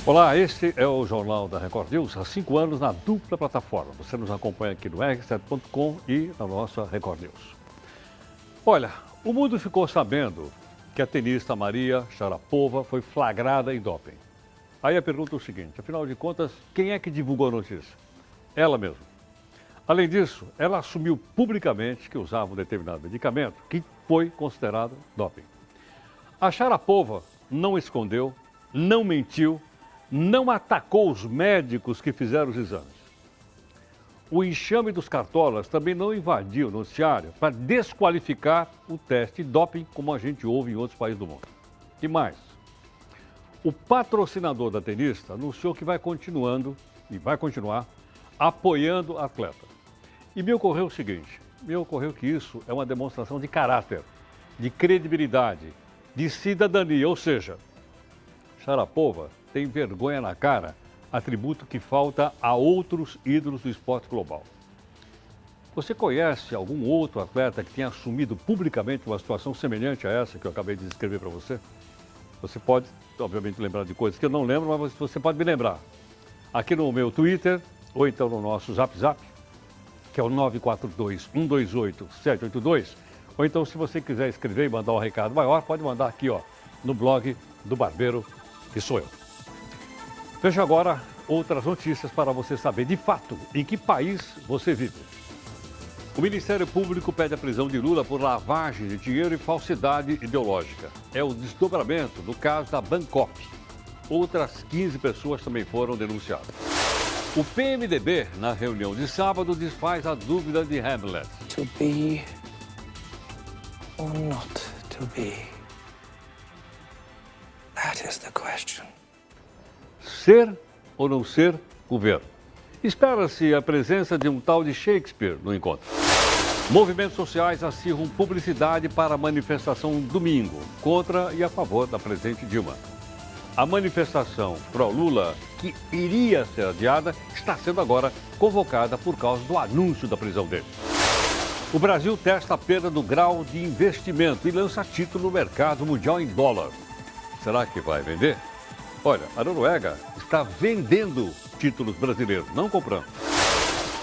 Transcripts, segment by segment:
Olá, este é o Jornal da Record News, há 5 anos na dupla plataforma. Você nos acompanha aqui no r7.com e na nossa Record News. Olha, o mundo ficou sabendo que a tenista Maria Sharapova foi flagrada em doping. Aí a pergunta é o seguinte, afinal de contas, quem é que divulgou a notícia? Ela mesma. Além disso, ela assumiu publicamente que usava um determinado medicamento que foi considerado doping. A Sharapova não escondeu, não mentiu, não atacou os médicos que fizeram os exames. O enxame dos cartolas também não invadiu o noticiário para desqualificar o teste de doping, como a gente ouve em outros países do mundo. E mais, o patrocinador da tenista anunciou que vai continuar apoiando a atleta. E me ocorreu o seguinte, que isso é uma demonstração de caráter, de credibilidade, de cidadania, ou seja, Sharapova tem vergonha na cara, atributo que falta a outros ídolos do esporte global. Você conhece algum outro atleta que tenha assumido publicamente uma situação semelhante a essa que eu acabei de descrever para você? Você pode, obviamente, lembrar de coisas que eu não lembro, mas você pode me lembrar. Aqui no meu Twitter, ou então no nosso Zap, que é o 942-128-782. Ou então, se você quiser escrever e mandar um recado maior, pode mandar aqui, ó, no blog do Barbeiro, que sou eu. Veja agora outras notícias para você saber, de fato, em que país você vive. O Ministério Público pede a prisão de Lula por lavagem de dinheiro e falsidade ideológica. É o desdobramento do caso da Bancop. Outras 15 pessoas também foram denunciadas. O PMDB, na reunião de sábado, desfaz a dúvida de Hamlet. To be or not to be? That is the question. Ser ou não ser governo? Espera-se a presença de um tal de Shakespeare no encontro. Movimentos sociais acirram publicidade para a manifestação domingo, contra e a favor da presidente Dilma. A manifestação pró-Lula, que iria ser adiada, está sendo agora convocada por causa do anúncio da prisão dele. O Brasil testa a perda do grau de investimento e lança título no mercado mundial em dólar. Será que vai vender? Olha, a Noruega está vendendo títulos brasileiros, não comprando.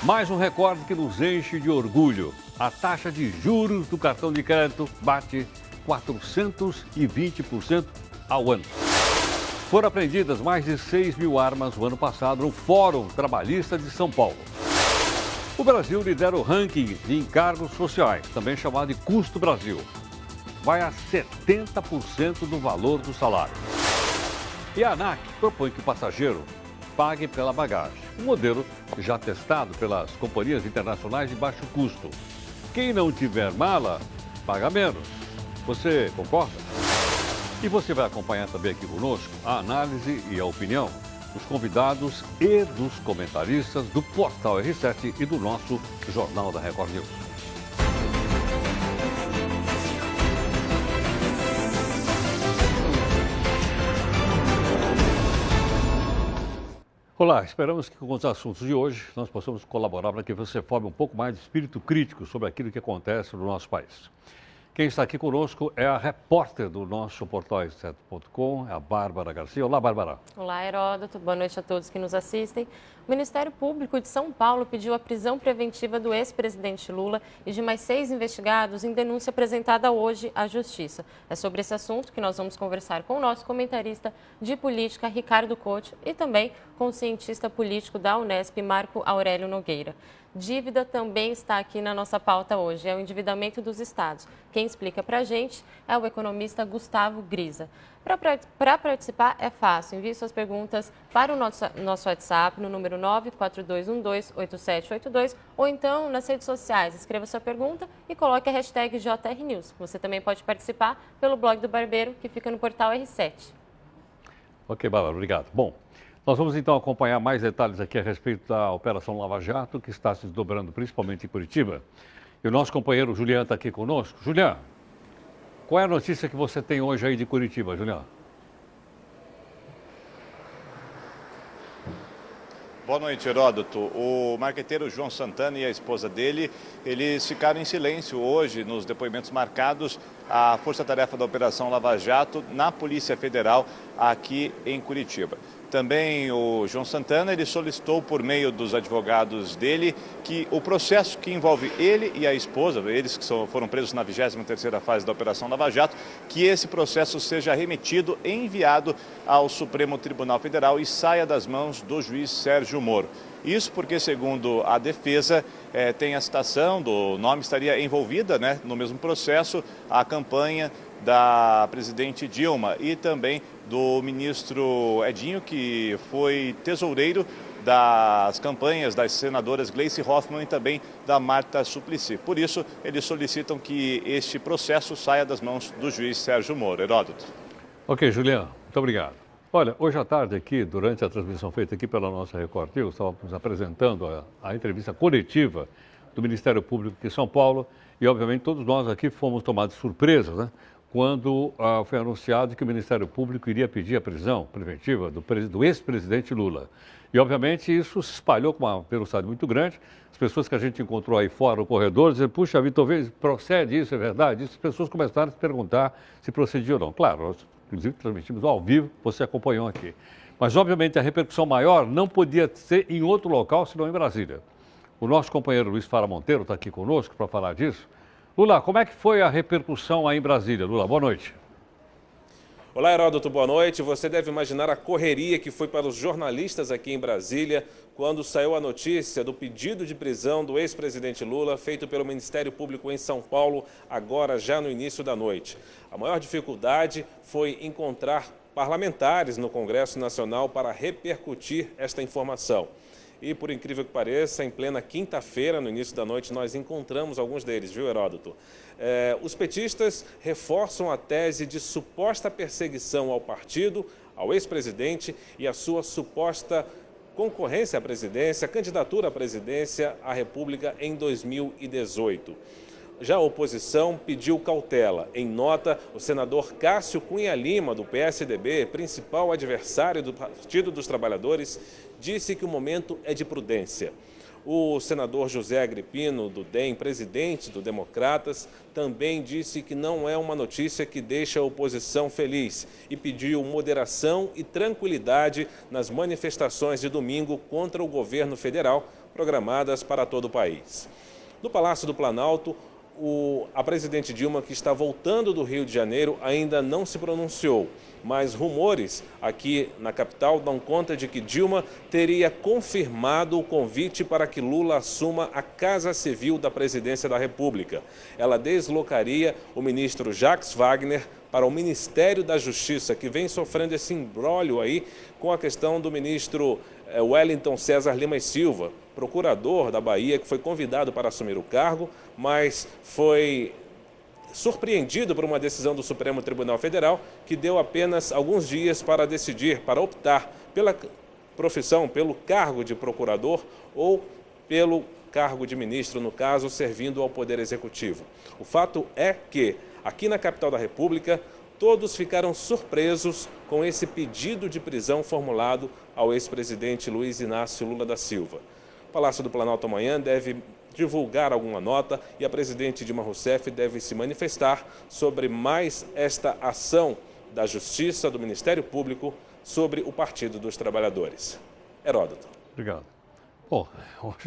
Mais um recorde que nos enche de orgulho. A taxa de juros do cartão de crédito bate 420% ao ano. Foram apreendidas mais de 6 mil armas no ano passado no Fórum Trabalhista de São Paulo. O Brasil lidera o ranking de encargos sociais, também chamado de Custo Brasil. Vai a 70% do valor do salário. E a ANAC propõe que o passageiro pague pela bagagem, um modelo já testado pelas companhias internacionais de baixo custo. Quem não tiver mala, paga menos. Você concorda? E você vai acompanhar também aqui conosco a análise e a opinião dos convidados e dos comentaristas do Portal R7 e do nosso Jornal da Record News. Olá, esperamos que com os assuntos de hoje nós possamos colaborar para que você forme um pouco mais de espírito crítico sobre aquilo que acontece no nosso país. Quem está aqui conosco é a repórter do nosso portal r7.com, a Bárbara Garcia. Olá, Bárbara. Olá, Heródoto. Boa noite a todos que nos assistem. O Ministério Público de São Paulo pediu a prisão preventiva do ex-presidente Lula e de mais 6 investigados em denúncia apresentada hoje à Justiça. É sobre esse assunto que nós vamos conversar com o nosso comentarista de política, Ricardo Couto, e também com o cientista político da Unesp, Marco Aurélio Nogueira. Dívida também está aqui na nossa pauta hoje, é o endividamento dos estados. Quem explica para a gente é o economista Gustavo Grisa. Para participar é fácil, envie suas perguntas para o nosso WhatsApp no número 942128782 ou então nas redes sociais. Escreva sua pergunta e coloque a hashtag JRNews. Você também pode participar pelo blog do Barbeiro, que fica no portal R7. Ok, Bárbara, obrigado. Bom, nós vamos então acompanhar mais detalhes aqui a respeito da Operação Lava Jato, que está se desdobrando principalmente em Curitiba. E o nosso companheiro Julian está aqui conosco. Julian, qual é a notícia que você tem hoje aí de Curitiba, Julian? Boa noite, Heródoto. O marqueteiro João Santana e a esposa dele, eles ficaram em silêncio hoje nos depoimentos marcados à Força-Tarefa da Operação Lava Jato na Polícia Federal aqui em Curitiba. Também o João Santana, ele solicitou por meio dos advogados dele que o processo que envolve ele e a esposa, eles que foram presos na 23ª fase da Operação Lava Jato, que esse processo seja remetido e enviado ao Supremo Tribunal Federal e saia das mãos do juiz Sérgio Moro. Isso porque, segundo a defesa, tem a citação do nome, estaria envolvida, né, no mesmo processo a campanha da presidente Dilma e também do ministro Edinho, que foi tesoureiro das campanhas das senadoras Gleice Hoffmann e também da Marta Suplicy. Por isso, eles solicitam que este processo saia das mãos do juiz Sérgio Moro. Heródoto. Ok, Juliano, muito obrigado. Olha, hoje à tarde aqui, durante a transmissão feita aqui pela nossa Record News, estávamos apresentando a entrevista coletiva do Ministério Público aqui em São Paulo e, obviamente, todos nós aqui fomos tomados de surpresa, né? Quando foi anunciado que o Ministério Público iria pedir a prisão preventiva do ex-presidente Lula. E, obviamente, isso se espalhou com uma velocidade muito grande. As pessoas que a gente encontrou aí fora no corredor diziam, puxa vida, talvez procede isso, é verdade? As pessoas começaram a se perguntar se procedia ou não. Claro, nós, inclusive, transmitimos ao vivo, você acompanhou aqui. Mas, obviamente, a repercussão maior não podia ser em outro local, senão em Brasília. O nosso companheiro Luiz Fara Monteiro está aqui conosco para falar disso. Lula, como é que foi a repercussão aí em Brasília? Lula, boa noite. Olá, Heródoto, boa noite. Você deve imaginar a correria que foi para os jornalistas aqui em Brasília quando saiu a notícia do pedido de prisão do ex-presidente Lula feito pelo Ministério Público em São Paulo, agora já no início da noite. A maior dificuldade foi encontrar parlamentares no Congresso Nacional para repercutir esta informação. E, por incrível que pareça, em plena quinta-feira, no início da noite, nós encontramos alguns deles, viu, Heródoto? Os petistas reforçam a tese de suposta perseguição ao partido, ao ex-presidente e a sua suposta concorrência à presidência, candidatura à presidência à República em 2018. Já a oposição pediu cautela. Em nota, o senador Cássio Cunha Lima, do PSDB, principal adversário do Partido dos Trabalhadores, disse que o momento é de prudência. O senador José Agripino, do DEM, presidente do Democratas, também disse que não é uma notícia que deixa a oposição feliz e pediu moderação e tranquilidade nas manifestações de domingo contra o governo federal, programadas para todo o país. No Palácio do Planalto, a presidente Dilma, que está voltando do Rio de Janeiro, ainda não se pronunciou, mas rumores aqui na capital dão conta de que Dilma teria confirmado o convite para que Lula assuma a Casa Civil da Presidência da República. Ela deslocaria o ministro Jacques Wagner para o Ministério da Justiça, que vem sofrendo esse imbróglio aí com a questão do ministro Wellington César Lima e Silva, procurador da Bahia, que foi convidado para assumir o cargo, mas foi surpreendido por uma decisão do Supremo Tribunal Federal, que deu apenas alguns dias para decidir, para optar pela profissão, pelo cargo de procurador ou pelo cargo de ministro, no caso, servindo ao Poder Executivo. O fato é que, aqui na capital da República, todos ficaram surpresos com esse pedido de prisão formulado ao ex-presidente Luiz Inácio Lula da Silva. O Palácio do Planalto amanhã deve divulgar alguma nota e a presidente Dilma Rousseff deve se manifestar sobre mais esta ação da Justiça, do Ministério Público, sobre o Partido dos Trabalhadores. Heródoto. Obrigado. Bom,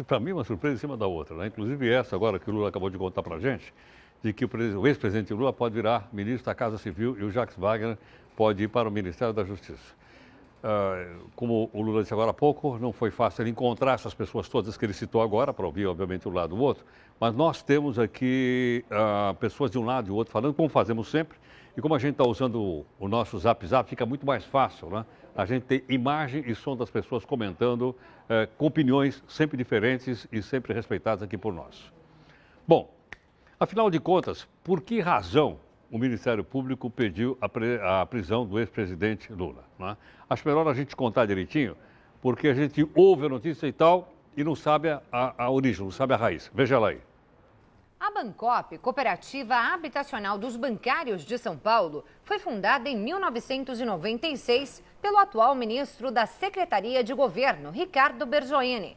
para mim uma surpresa em cima da outra, né? Inclusive essa agora que o Lula acabou de contar para a gente, de que o ex-presidente Lula pode virar ministro da Casa Civil e o Jacques Wagner pode ir para o Ministério da Justiça. Como o Lula disse agora há pouco, não foi fácil ele encontrar essas pessoas todas que ele citou agora, para ouvir, obviamente, o lado do outro, mas nós temos aqui pessoas de um lado e do outro falando, como fazemos sempre, e como a gente está usando o nosso Zap, fica muito mais fácil, né? A gente tem imagem e som das pessoas comentando com opiniões sempre diferentes e sempre respeitadas aqui por nós. Bom, afinal de contas, por que razão o Ministério Público pediu a prisão do ex-presidente Lula, né? Acho melhor a gente contar direitinho, porque a gente ouve a notícia e tal e não sabe a origem, não sabe a raiz. Veja lá aí. A Bancop, cooperativa habitacional dos bancários de São Paulo, foi fundada em 1996 pelo atual ministro da Secretaria de Governo, Ricardo Berzoini.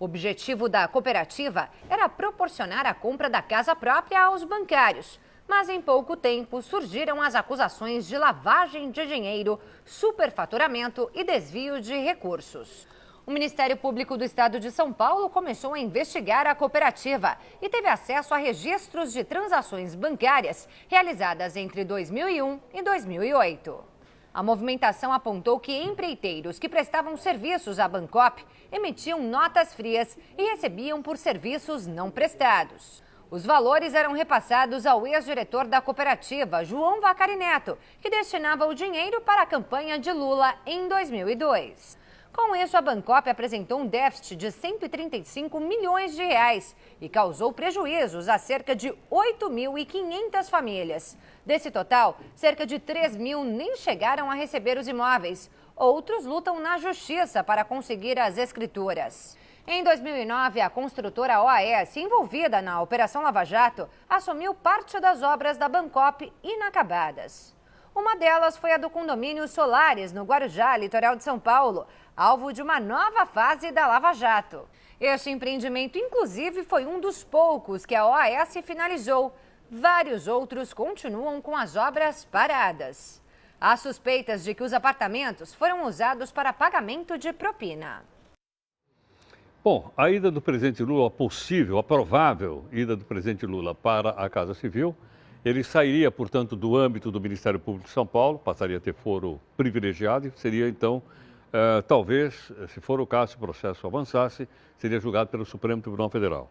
O objetivo da cooperativa era proporcionar a compra da casa própria aos bancários. Mas em pouco tempo surgiram as acusações de lavagem de dinheiro, superfaturamento e desvio de recursos. O Ministério Público do Estado de São Paulo começou a investigar a cooperativa e teve acesso a registros de transações bancárias realizadas entre 2001 e 2008. A movimentação apontou que empreiteiros que prestavam serviços à Bancop emitiam notas frias e recebiam por serviços não prestados. Os valores eram repassados ao ex-diretor da cooperativa, João Vacari Neto, que destinava o dinheiro para a campanha de Lula em 2002. Com isso, a Bancop apresentou um déficit de 135 milhões de reais e causou prejuízos a cerca de 8.500 famílias. Desse total, cerca de 3 mil nem chegaram a receber os imóveis. Outros lutam na justiça para conseguir as escrituras. Em 2009, a construtora OAS, envolvida na Operação Lava Jato, assumiu parte das obras da Bancop inacabadas. Uma delas foi a do condomínio Solares, no Guarujá, litoral de São Paulo, alvo de uma nova fase da Lava Jato. Este empreendimento, inclusive, foi um dos poucos que a OAS finalizou. Vários outros continuam com as obras paradas. Há suspeitas de que os apartamentos foram usados para pagamento de propina. Bom, a ida do presidente Lula, a provável ida do presidente Lula para a Casa Civil, ele sairia, portanto, do âmbito do Ministério Público de São Paulo, passaria a ter foro privilegiado e seria, então, talvez, se for o caso, se o processo avançasse, seria julgado pelo Supremo Tribunal Federal.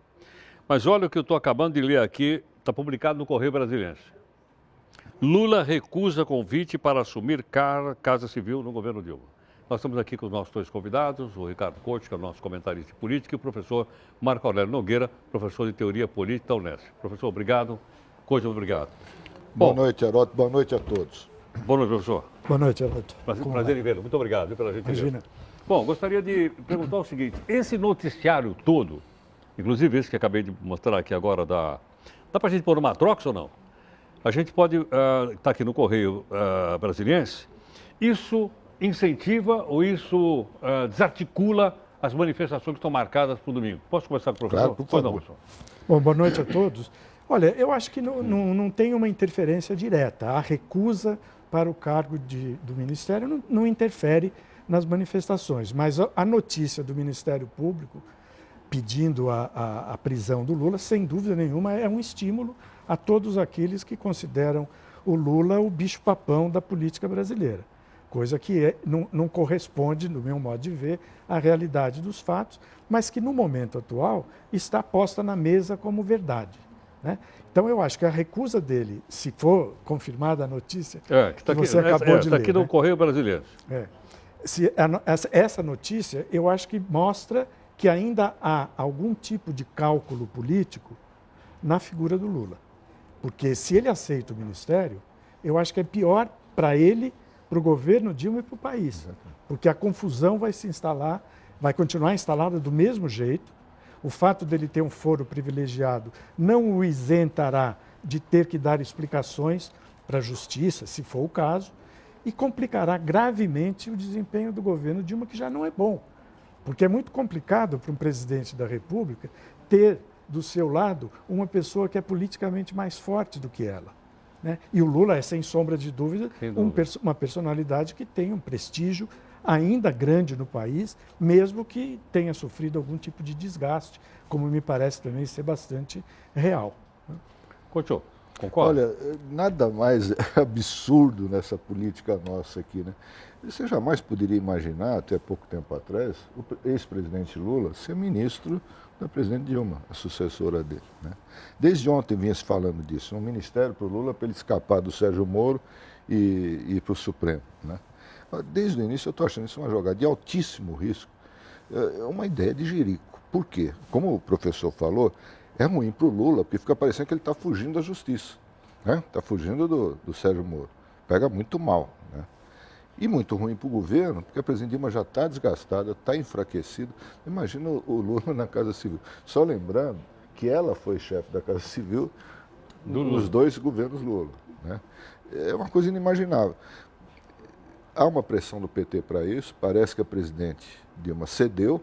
Mas olha o que eu estou acabando de ler aqui, está publicado no Correio Brasiliense. Lula recusa convite para assumir Casa Civil no governo Dilma. Nós estamos aqui com os nossos dois convidados, o Ricardo Couto, que é o nosso comentarista de política, e o professor Marco Aurélio Nogueira, professor de Teoria Política da Unesp. Professor, obrigado. Couto, obrigado. Boa noite, Heródoto. Boa noite a todos. Boa noite, professor. Boa noite, Heródoto. Prazer em vê-lo. Muito obrigado pela gentileza. Imagina. Bom, gostaria de perguntar o seguinte. Esse noticiário todo, inclusive esse que acabei de mostrar aqui agora, dá para a gente pôr uma troca ou não? A gente pode estar aqui no Correio Brasiliense. Isso incentiva ou isso desarticula as manifestações que estão marcadas para o domingo? Posso começar com o professor? Claro, por favor. Não, professor. Bom, boa noite a todos. Olha, eu acho que não tem uma interferência direta. A recusa para o cargo do Ministério não interfere nas manifestações, mas a notícia do Ministério Público pedindo a prisão do Lula, sem dúvida nenhuma, é um estímulo a todos aqueles que consideram o Lula o bicho-papão da política brasileira, coisa que não corresponde, no meu modo de ver, à realidade dos fatos, mas que no momento atual está posta na mesa como verdade. Né? Então, eu acho que a recusa dele, se for confirmada a notícia que você acabou de ler... Está aqui no Correio Brasileiro. Essa notícia, eu acho que mostra que ainda há algum tipo de cálculo político na figura do Lula. Porque se ele aceita o ministério, eu acho que é pior para ele, para o governo Dilma e para o país. Porque a confusão vai se instalar, vai continuar instalada do mesmo jeito. O fato dele ter um foro privilegiado não o isentará de ter que dar explicações para a justiça, se for o caso, e complicará gravemente o desempenho do governo Dilma, que já não é bom. Porque é muito complicado para um presidente da República ter do seu lado uma pessoa que é politicamente mais forte do que ela. Né? E o Lula é, sem sombra de dúvida, uma personalidade que tem um prestígio ainda grande no país, mesmo que tenha sofrido algum tipo de desgaste, como me parece também ser bastante real. Couto, concorda? Olha, nada mais absurdo nessa política nossa aqui, né? Você jamais poderia imaginar, até pouco tempo atrás, o ex-presidente Lula ser ministro da presidente Dilma, a sucessora dele. Né? Desde ontem vinha se falando disso, um ministério para o Lula para ele escapar do Sérgio Moro e ir para o Supremo. Né? Desde o início eu estou achando isso uma jogada de altíssimo risco, é uma ideia de jirico. Por quê? Como o professor falou, é ruim para o Lula, porque fica parecendo que ele está fugindo da justiça, né? Está fugindo do Sérgio Moro. Pega muito mal. Né? E muito ruim para o governo, porque a presidente Dilma já está desgastada, está enfraquecida. Imagina o Lula na Casa Civil. Só lembrando que ela foi chefe da Casa Civil nos dois governos Lula. Né? É uma coisa inimaginável. Há uma pressão do PT para isso, parece que a presidente Dilma cedeu,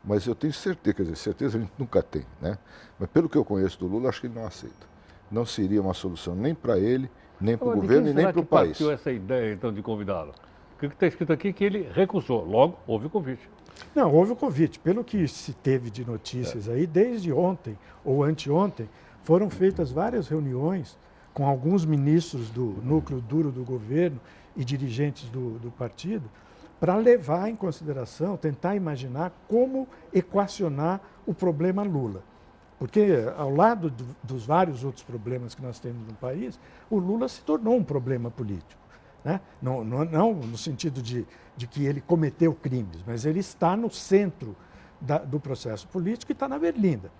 mas eu tenho certeza, quer dizer, certeza a gente nunca tem, né? Mas pelo que eu conheço do Lula, acho que ele não aceita. não seria uma solução nem para ele, nem para o Agora, governo e nem para o país. Partiu essa ideia, então, de convidá-lo? O que está escrito aqui é que ele recusou. Logo, houve o convite. Não, houve o convite. Pelo que se teve de notícias aí, desde ontem ou anteontem, foram feitas várias reuniões com alguns ministros do núcleo duro do governo e dirigentes do partido, para levar em consideração, tentar imaginar como equacionar o problema Lula. Porque, ao lado dos vários outros problemas que nós temos no país, o Lula se tornou um problema político. Né? Não no sentido de que ele cometeu crimes, mas ele está no centro do processo político e está na berlinda.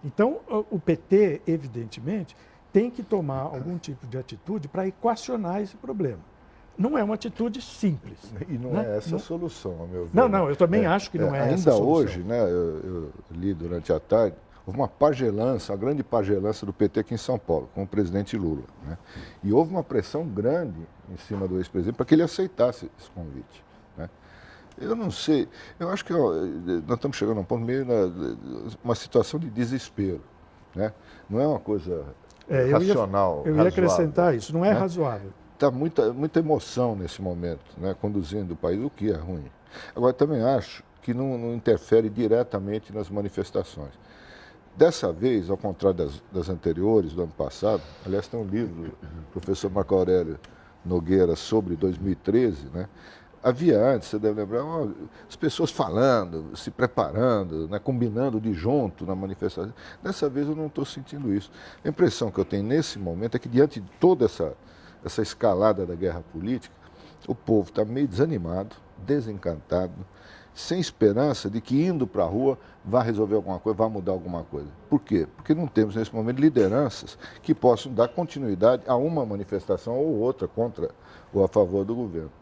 Então, o PT, evidentemente, tem que tomar algum tipo de atitude para equacionar esse problema. Não é uma atitude simples. E não né? é essa a solução, a meu ver. Não, eu também acho que não é essa a solução. Ainda hoje, né, eu li durante a tarde, houve uma pagelança, uma grande pagelança do PT aqui em São Paulo, com o presidente Lula. Né? E houve uma pressão grande em cima do ex-presidente para que ele aceitasse esse convite. Né? Eu não sei, eu acho que nós estamos chegando a um ponto meio uma situação de desespero. Né? Não é uma coisa racional. Eu ia acrescentar isso, não é razoável. Está muita emoção nesse momento, né, conduzindo o país, o que é ruim. Agora, também acho que não interfere diretamente nas manifestações. Dessa vez, ao contrário das anteriores, do ano passado, aliás, tem um livro do professor Marco Aurélio Nogueira sobre 2013, né? Havia antes, você deve lembrar, as pessoas falando, se preparando, né, combinando de junto na manifestação. Dessa vez eu não estou sentindo isso. A impressão que eu tenho nesse momento é que, diante de toda essa escalada da guerra política, o povo está meio desanimado, desencantado, sem esperança de que indo para a rua vá resolver alguma coisa, vá mudar alguma coisa. Por quê? Porque não temos nesse momento lideranças que possam dar continuidade a uma manifestação ou outra contra ou a favor do governo.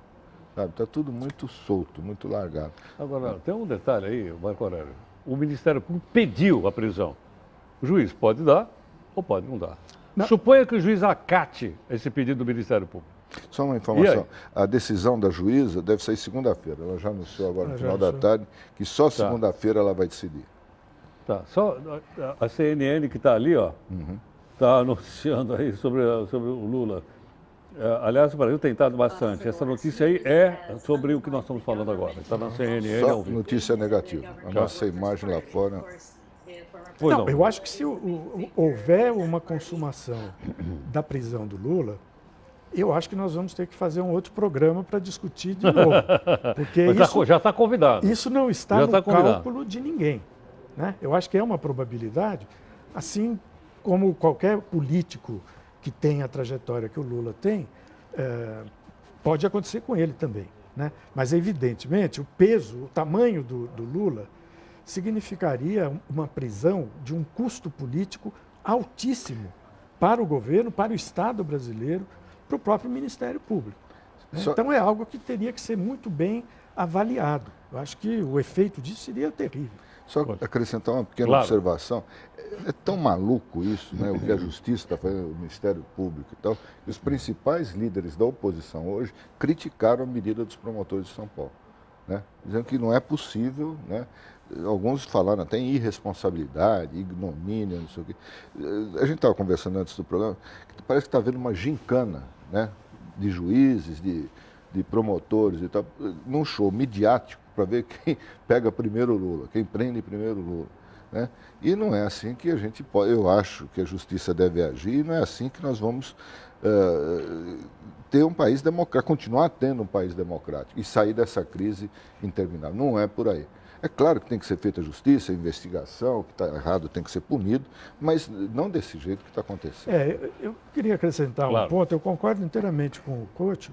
Está tudo muito solto, muito largado. Agora, tem um detalhe aí, Marco Aurélio. O Ministério Público pediu a prisão. O juiz pode dar ou pode não dar. Não. Suponha que o juiz acate esse pedido do Ministério Público. Só uma informação, a decisão da juíza deve sair segunda-feira. Ela já anunciou agora no final da tarde que só segunda-feira ela vai decidir. Tá, só a CNN que está ali, ó, está anunciando aí sobre o Lula. Aliás, o Brasil tem tentado bastante. Essa notícia aí é sobre o que nós estamos falando agora. Está na CNN. Só notícia negativa. A nossa imagem lá fora... Não, eu acho que se houver uma consumação da prisão do Lula, eu acho que nós vamos ter que fazer um outro programa para discutir de novo. Porque já está convidado. Isso não está no cálculo de ninguém. Né? Eu acho que é uma probabilidade, assim como qualquer político que tem a trajetória que o Lula tem, pode acontecer com ele também. Né? Mas, evidentemente, o peso, o tamanho do Lula significaria uma prisão de um custo político altíssimo para o governo, para o Estado brasileiro, para o próprio Ministério Público. Então é algo que teria que ser muito bem avaliado. Eu acho que o efeito disso seria terrível. Só acrescentar uma pequena observação. É tão maluco isso, né, o que a Justiça está fazendo, o Ministério Público e tal. E os principais líderes da oposição hoje criticaram a medida dos promotores de São Paulo. Né, dizendo que não é possível, né, alguns falaram até em irresponsabilidade, ignomínia, não sei o quê. A gente estava conversando antes do programa, que parece que está havendo uma gincana, né, de juízes, de promotores e tal, num show midiático para ver quem pega primeiro o Lula, quem prende primeiro o Lula. Né? E não é assim que a gente pode, eu acho que a Justiça deve agir, e não é assim que nós vamos ter um país democrático, continuar tendo um país democrático e sair dessa crise interminável. Não é por aí. É claro que tem que ser feita a justiça, a investigação, o que está errado tem que ser punido, mas não desse jeito que está acontecendo. Eu queria acrescentar um ponto, eu concordo inteiramente com o Couto,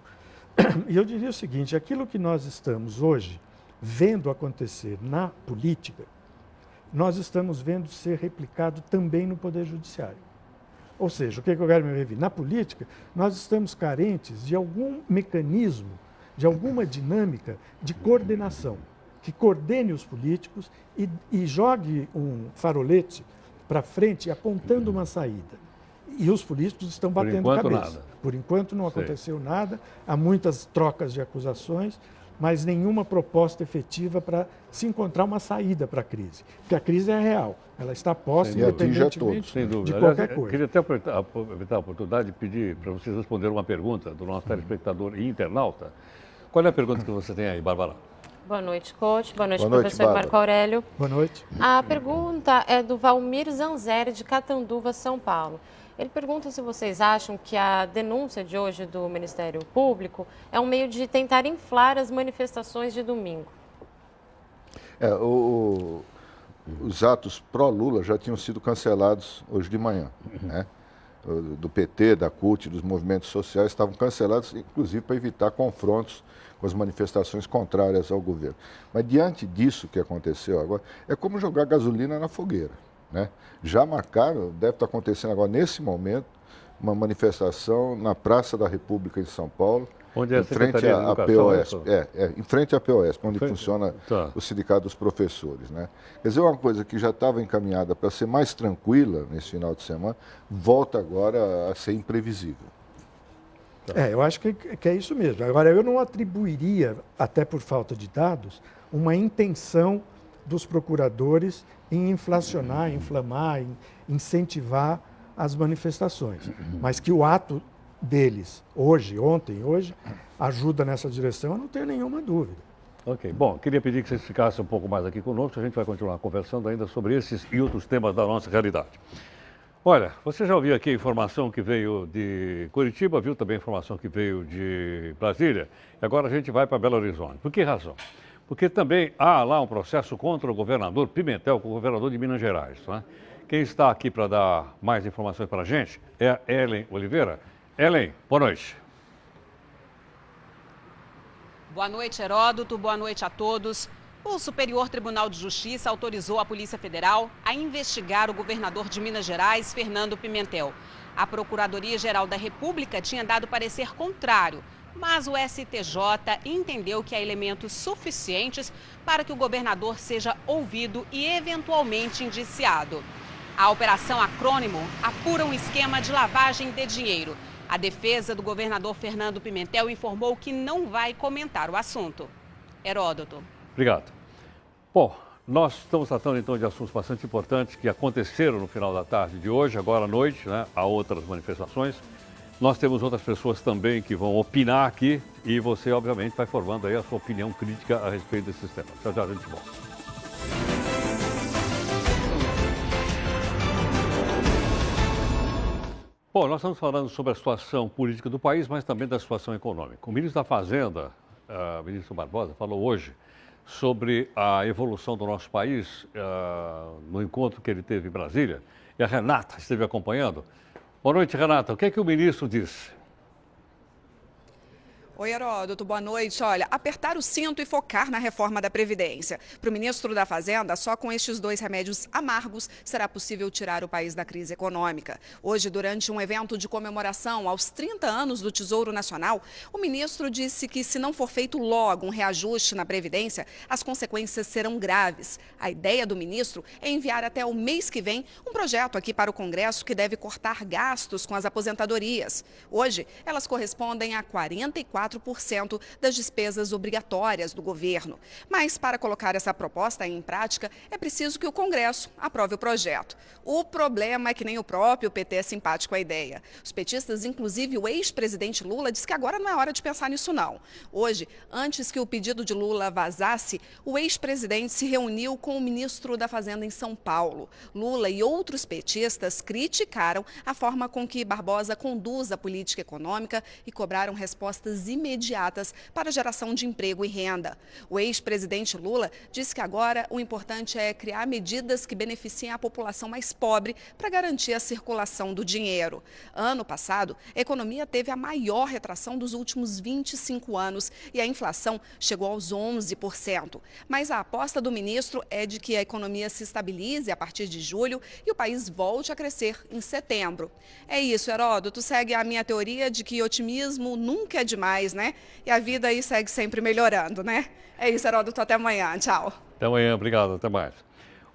e eu diria o seguinte, aquilo que nós estamos hoje vendo acontecer na política, nós estamos vendo ser replicado também no Poder Judiciário. Ou seja, o que eu quero me referir? Na política, nós estamos carentes de algum mecanismo, de alguma dinâmica de coordenação, que coordene os políticos e jogue um farolete para frente apontando uma saída. E os políticos estão batendo cabeça. Por enquanto não aconteceu nada, há muitas trocas de acusações, mas nenhuma proposta efetiva para se encontrar uma saída para a crise. Porque a crise é real, ela está posta E atinge a todos, independentemente sem dúvida. de Aliás, qualquer eu coisa. queria até aproveitar a oportunidade de pedir para vocês responderem uma pergunta do nosso telespectador e internauta. Qual é a pergunta que você tem aí, Bárbara? Boa noite, coach. Boa noite, Boa noite, professor Bárbara. Marco Aurélio. Boa noite. A pergunta é do Valmir Zanzeri, de Catanduva, São Paulo. Ele pergunta se vocês acham que a denúncia de hoje do Ministério Público é um meio de tentar inflar as manifestações de domingo. Os atos pró-Lula já tinham sido cancelados hoje de manhã, né? Do PT, da CUT, dos movimentos sociais estavam cancelados, inclusive para evitar confrontos com as manifestações contrárias ao governo. Mas diante disso que aconteceu agora, é como jogar gasolina na fogueira, né? Já marcaram, deve estar acontecendo agora nesse momento, uma manifestação na Praça da República em São Paulo, Onde é a em frente Secretaria de à Educação, POS, em frente à POS, onde Frente- funciona Tá. o Sindicato dos Professores, né? Quer dizer, uma coisa que já estava encaminhada para ser mais tranquila nesse final de semana, volta agora a ser imprevisível. Eu acho que é isso mesmo. Agora, eu não atribuiria, até por falta de dados, uma intenção dos procuradores em inflacionar, inflamar, em incentivar as manifestações. Mas que o ato deles, hoje, ajuda nessa direção, eu não tenho nenhuma dúvida. Ok. Bom, queria pedir que vocês ficassem um pouco mais aqui conosco. A gente vai continuar conversando ainda sobre esses e outros temas da nossa realidade. Olha, você já ouviu aqui a informação que veio de Curitiba, viu também a informação que veio de Brasília. E agora a gente vai para Belo Horizonte. Por que razão? Porque também há lá um processo contra o governador Pimentel, o governador de Minas Gerais. Né? Quem está aqui para dar mais informações para a gente é a Ellen Oliveira. Ellen, boa noite. Boa noite, Heródoto. Boa noite a todos. O Superior Tribunal de Justiça autorizou a Polícia Federal a investigar o governador de Minas Gerais, Fernando Pimentel. A Procuradoria-Geral da República tinha dado parecer contrário, mas o STJ entendeu que há elementos suficientes para que o governador seja ouvido e eventualmente indiciado. A Operação Acrônimo apura um esquema de lavagem de dinheiro. A defesa do governador Fernando Pimentel informou que não vai comentar o assunto. Heródoto. Obrigado. Bom, nós estamos tratando então de assuntos bastante importantes que aconteceram no final da tarde de hoje, agora à noite, né? Há outras manifestações. Nós temos outras pessoas também que vão opinar aqui e você, obviamente, vai formando aí a sua opinião crítica a respeito desses temas. Já já a gente volta. Bom, nós estamos falando sobre a situação política do país, mas também da situação econômica. O ministro da Fazenda, o ministro Barbosa, falou hoje sobre a evolução do nosso país no encontro que ele teve em Brasília. E a Renata esteve acompanhando. Boa noite, Renata. O que é que o ministro disse? Oi, Heródoto, boa noite. Olha, apertar o cinto e focar na reforma da Previdência. Para o ministro da Fazenda, só com estes dois remédios amargos será possível tirar o país da crise econômica. Hoje, durante um evento de comemoração aos 30 anos do Tesouro Nacional, o ministro disse que se não for feito logo um reajuste na Previdência, as consequências serão graves. A ideia do ministro é enviar até o mês que vem um projeto aqui para o Congresso que deve cortar gastos com as aposentadorias. Hoje, elas correspondem a 44% das despesas obrigatórias do governo. Mas, para colocar essa proposta em prática, é preciso que o Congresso aprove o projeto. O problema é que nem o próprio PT é simpático à ideia. Os petistas, inclusive o ex-presidente Lula, diz que agora não é hora de pensar nisso, não. Hoje, antes que o pedido de Lula vazasse, o ex-presidente se reuniu com o ministro da Fazenda em São Paulo. Lula e outros petistas criticaram a forma com que Barbosa conduz a política econômica e cobraram respostas imediatas para a geração de emprego e renda. O ex-presidente Lula disse que agora o importante é criar medidas que beneficiem a população mais pobre para garantir a circulação do dinheiro. Ano passado, a economia teve a maior retração dos últimos 25 anos e a inflação chegou aos 11%. Mas a aposta do ministro é de que a economia se estabilize a partir de julho e o país volte a crescer em setembro. É isso, Heródoto. Segue a minha teoria de que otimismo nunca é demais, né? E a vida aí segue sempre melhorando, né? É isso, Heródoto. Até amanhã. Tchau. Até amanhã. Obrigado. Até mais.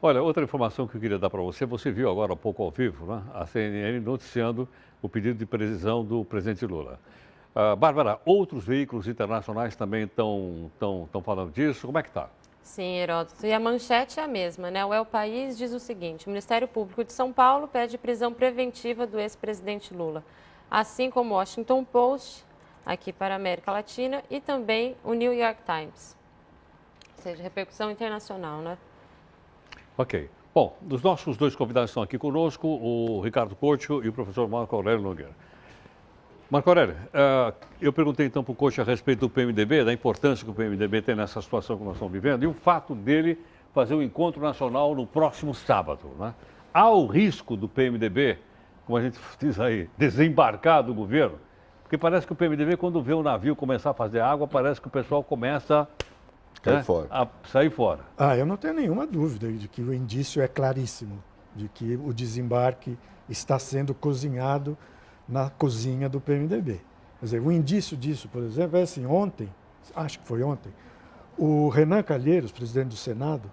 Olha, outra informação que eu queria dar para você. Você viu agora há pouco ao vivo, né? A CNN noticiando o pedido de prisão do presidente Lula. Bárbara, outros veículos internacionais também estão falando disso. Como é que está? Sim, Heródoto. E a manchete é a mesma, né? O El País diz o seguinte: o Ministério Público de São Paulo pede prisão preventiva do ex-presidente Lula. Assim como o Washington Post, aqui para a América Latina, e também o New York Times. Ou seja, repercussão internacional, né? Ok. Bom, dos nossos dois convidados estão aqui conosco, o Ricardo Couto e o professor Marco Aurélio Nogueira. Marco Aurélio, eu perguntei então para o Couto a respeito do PMDB, da importância que o PMDB tem nessa situação que nós estamos vivendo, e o fato dele fazer o encontro nacional no próximo sábado, né? Há o risco do PMDB, como a gente diz aí, desembarcar do governo? Porque parece que o PMDB, quando vê o navio começar a fazer água, parece que o pessoal começa a sair fora. Eu não tenho nenhuma dúvida de que o indício é claríssimo, de que o desembarque está sendo cozinhado na cozinha do PMDB. Quer dizer, o indício disso, por exemplo, é assim, ontem, acho que foi ontem, o Renan Calheiros, presidente do Senado,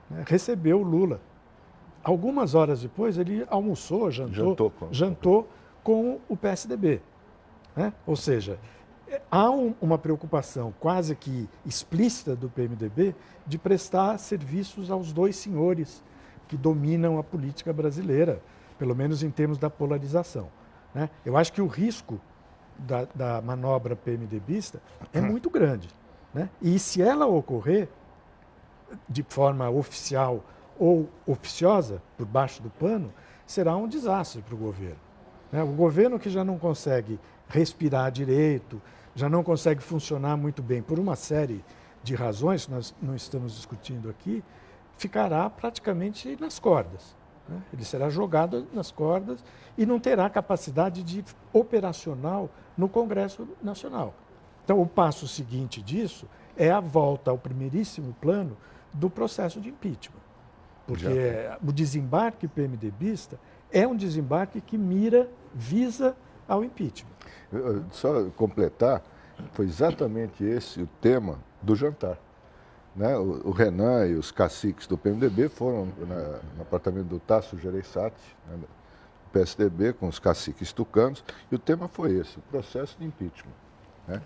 né, recebeu o Lula. Algumas horas depois, ele almoçou, jantou com o PSDB. Né? Ou seja, há uma preocupação quase que explícita do PMDB de prestar serviços aos dois senhores que dominam a política brasileira, pelo menos em termos da polarização. Né? Eu acho que o risco da manobra PMDBista é muito grande. Né? E se ela ocorrer de forma oficial ou oficiosa, por baixo do pano, será um desastre para o governo. Né? O governo que já não consegue respirar direito, já não consegue funcionar muito bem por uma série de razões que nós não estamos discutindo aqui, ficará praticamente nas cordas. Né? Ele será jogado nas cordas e não terá capacidade operacional no Congresso Nacional. Então, o passo seguinte disso é a volta ao primeiríssimo plano do processo de impeachment. Porque o desembarque PMDBista é um desembarque que visa ao impeachment. Só completar, foi exatamente esse o tema do jantar. Né? O Renan e os caciques do PMDB foram no apartamento do Tasso Gereissati, né, do PSDB, com os caciques tucanos, e o tema foi esse, o processo de impeachment. Né?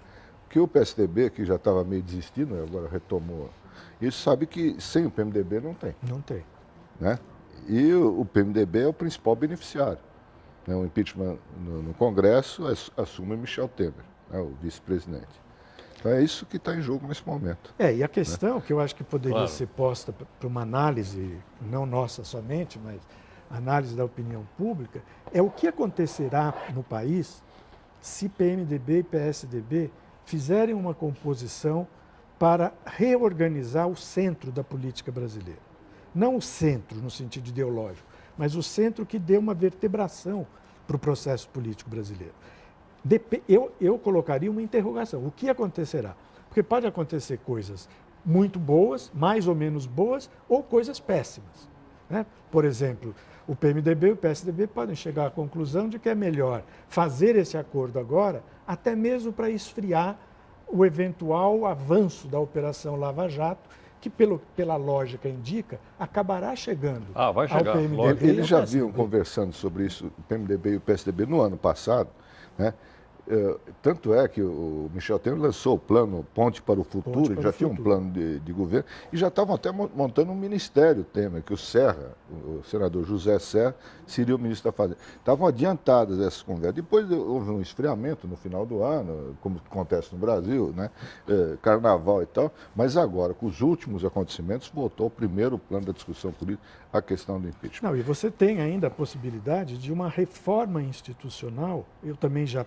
Que o PSDB, que já estava meio desistindo, agora retomou, isso sabe que sem o PMDB não tem. Não tem. Né? E o PMDB é o principal beneficiário. Né? O impeachment no Congresso assume Michel Temer, né? O vice-presidente. Então é isso que está em jogo nesse momento. E a questão que eu acho que poderia ser posta para uma análise, não nossa somente, mas análise da opinião pública, é o que acontecerá no país se PMDB e PSDB fizerem uma composição para reorganizar o centro da política brasileira. Não o centro no sentido ideológico, mas o centro que dê uma vertebração para o processo político brasileiro. Eu colocaria uma interrogação. O que acontecerá? Porque pode acontecer coisas muito boas, mais ou menos boas, ou coisas péssimas. Né? Por exemplo, o PMDB e o PSDB podem chegar à conclusão de que é melhor fazer esse acordo agora, até mesmo para esfriar o eventual avanço da Operação Lava Jato, que pela lógica indica, acabará chegando vai chegar, ao PMDB. Eles já vinham conversando sobre isso, o PMDB e o PSDB, no ano passado, né? Tanto é que o Michel Temer lançou o plano Ponte para o Futuro, ele já tinha um plano de governo, e já estavam até montando um ministério Temer, que o Serra, o senador José Serra, seria o ministro da Fazenda. Estavam adiantadas essas conversas. Depois houve um esfriamento no final do ano, como acontece no Brasil, né? Carnaval e tal, mas agora, com os últimos acontecimentos, voltou ao primeiro plano da discussão política, a questão do impeachment. Não, e você tem ainda a possibilidade de uma reforma institucional, eu também já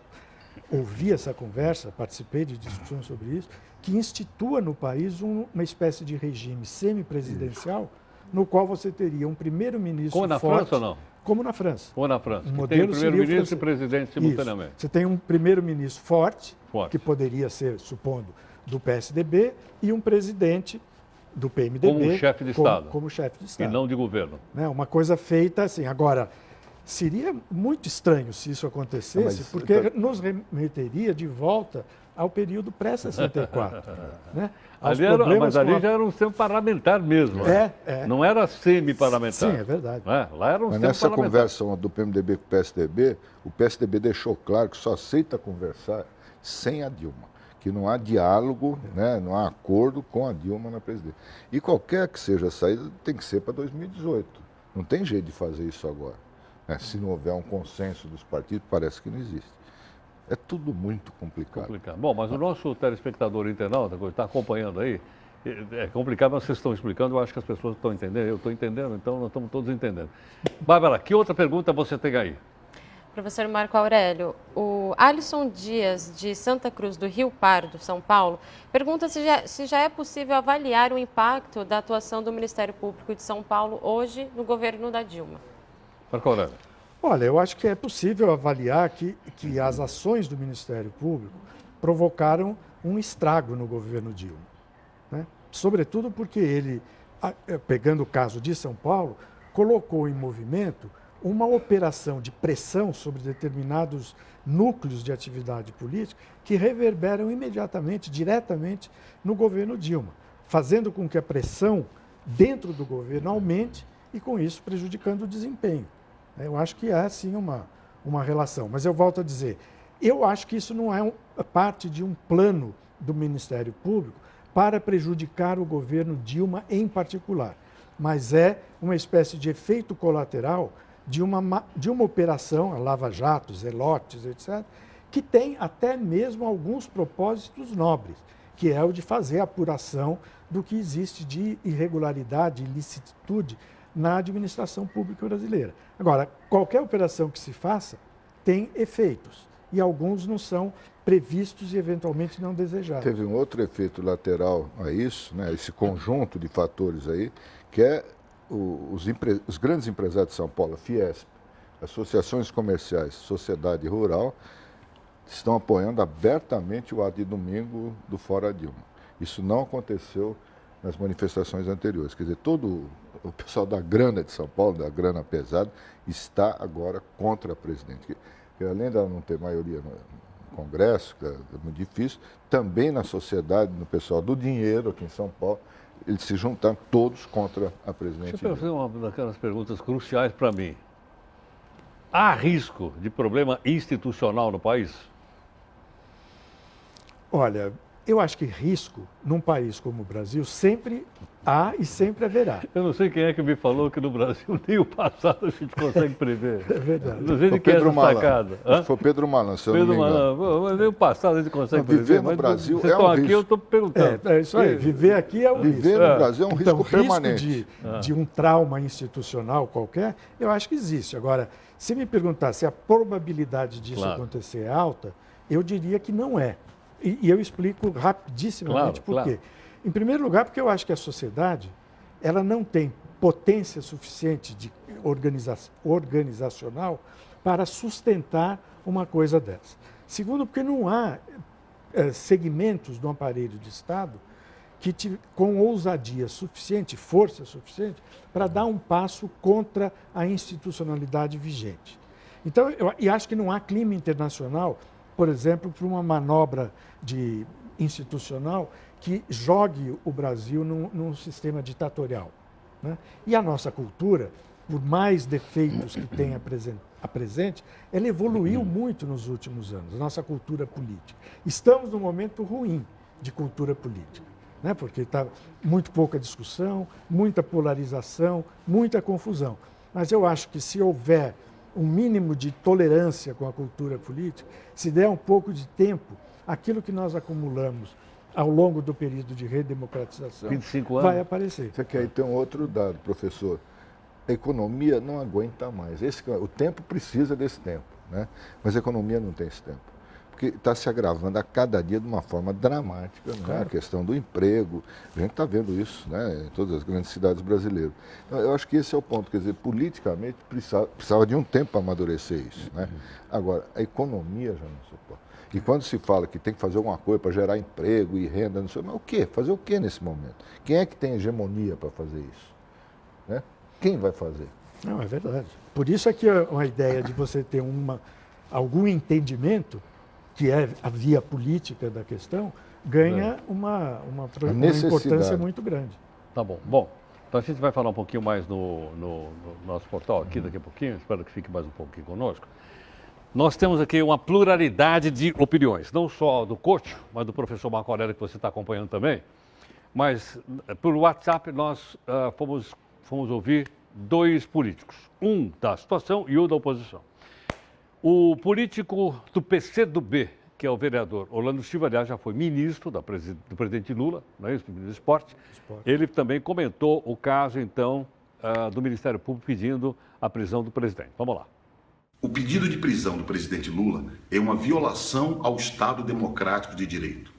ouvi essa conversa, participei de discussões sobre isso, que institua no país uma espécie de regime semipresidencial, no qual você teria um primeiro-ministro forte. Como na França ou não? Como na França. Como na França. O modelo tem primeiro-ministro e presidente simultaneamente. Isso. Você tem um primeiro-ministro forte, que poderia ser, supondo, do PSDB, e um presidente do PMDB. Como chefe de Estado. Como chefe de Estado. E não de governo. Né? Uma coisa feita assim. Agora, seria muito estranho se isso acontecesse, porque nos remeteria de volta ao período pré-64. Né? Mas ali já era um sistema parlamentar mesmo. Não era semi-parlamentar. Sim, é verdade. Lá era um Mas sistema nessa parlamentar. conversa do PMDB com o PSDB deixou claro que só aceita conversar sem a Dilma, que não há diálogo, né, não há acordo com a Dilma na presidência. E qualquer que seja a saída tem que ser para 2018. Não tem jeito de fazer isso agora. Né? Se não houver um consenso dos partidos, parece que não existe. É tudo muito complicado. Bom, mas o nosso telespectador internauta, que está acompanhando aí, é complicado, mas vocês estão explicando, eu acho que as pessoas estão entendendo, eu estou entendendo, então nós estamos todos entendendo. Bárbara, que outra pergunta você tem aí? Professor Marco Aurélio, o Alisson Dias, de Santa Cruz do Rio Pardo, São Paulo, pergunta se já é possível avaliar o impacto da atuação do Ministério Público de São Paulo hoje no governo da Dilma. Marco Aurélio. Olha, eu acho que é possível avaliar que as ações do Ministério Público provocaram um estrago no governo Dilma. Né? Sobretudo porque ele, pegando o caso de São Paulo, colocou em movimento uma operação de pressão sobre determinados núcleos de atividade política que reverberam imediatamente, diretamente no governo Dilma, fazendo com que a pressão dentro do governo aumente e, com isso, prejudicando o desempenho. Eu acho que é, sim, uma relação. Mas eu volto a dizer, eu acho que isso não é parte de um plano do Ministério Público para prejudicar o governo Dilma em particular, mas é uma espécie de efeito colateral de uma operação, a Lava Jato, Zelotes, etc., que tem até mesmo alguns propósitos nobres, que é o de fazer a apuração do que existe de irregularidade, ilicitude na administração pública brasileira. Agora, qualquer operação que se faça tem efeitos, e alguns não são previstos e eventualmente não desejados. Teve um outro efeito lateral a isso, né, esse conjunto de fatores aí, que é os grandes empresários de São Paulo, a Fiesp, associações comerciais, sociedade rural, estão apoiando abertamente o ato de domingo do Fora Dilma. Isso não aconteceu nas manifestações anteriores. Quer dizer, todo o pessoal da grana de São Paulo, da grana pesada, está agora contra a presidente. Que além dela não ter maioria no Congresso, que é muito difícil, também na sociedade, no pessoal do dinheiro aqui em São Paulo, eles se juntaram todos contra a presidente. Deixa eu fazer uma daquelas perguntas cruciais para mim. Há risco de problema institucional no país? Olha, eu acho que risco, num país como o Brasil, sempre há e sempre haverá. Eu não sei quem é que me falou que no Brasil nem o passado a gente consegue prever. É verdade. Não sei de quem é essa sacada. Foi Pedro Malan, se eu não me engano. Mas nem o passado a gente consegue prever. Viver no Brasil vocês é um estão aqui, risco. eu estou perguntando. É isso aí, viver aqui é um risco. Viver no Brasil é um então, risco permanente. De um trauma institucional qualquer, eu acho que existe. Agora, se me perguntar se a probabilidade disso acontecer é alta, eu diria que não é. E eu explico rapidissimamente por quê. Em primeiro lugar, porque eu acho que a sociedade ela não tem potência suficiente de organizacional para sustentar uma coisa dessa. Segundo, porque não há segmentos do aparelho de Estado com ousadia suficiente, força suficiente, para dar um passo contra a institucionalidade vigente. Então, eu acho que não há clima internacional, por exemplo, para uma manobra institucional que jogue o Brasil num sistema ditatorial. Né? E a nossa cultura, por mais defeitos que tem presente, ela evoluiu muito nos últimos anos, a nossa cultura política. Estamos num momento ruim de cultura política, né? Porque está muito pouca discussão, muita polarização, muita confusão. Mas eu acho que se houver um mínimo de tolerância com a cultura política, se der um pouco de tempo, aquilo que nós acumulamos ao longo do período de redemocratização 25 anos. vai aparecer. Você quer ter um outro dado, professor. A economia não aguenta mais. O tempo precisa desse tempo, né? Mas a economia não tem esse tempo. Porque está se agravando a cada dia de uma forma dramática, né? A questão do emprego. A gente está vendo isso, né, em todas as grandes cidades brasileiras. Então, eu acho que esse é o ponto. Quer dizer, politicamente precisava de um tempo para amadurecer isso, né? Agora, a economia já não suporta. E quando se fala que tem que fazer alguma coisa para gerar emprego e renda, não sei, mas o quê? Fazer o quê nesse momento? Quem é que tem hegemonia para fazer isso? Né? Quem vai fazer? Não, é verdade. Por isso é que a ideia de você ter algum entendimento, que é a via política da questão, ganha uma importância muito grande. Tá bom. Bom, então a gente vai falar um pouquinho mais no nosso portal aqui daqui a pouquinho, espero que fique mais um pouquinho conosco. Nós temos aqui uma pluralidade de opiniões, não só do coach, mas do professor Marco Aurélio, que você está acompanhando também. Mas por WhatsApp nós fomos ouvir dois políticos, um da situação e um da oposição. O político do PCdoB, que é o vereador Orlando Silva, aliás, já foi ministro do presidente Lula, não é isso? Ministro do Esporte. Ele também comentou o caso, então, do Ministério Público pedindo a prisão do presidente. Vamos lá. O pedido de prisão do presidente Lula é uma violação ao Estado Democrático de Direito.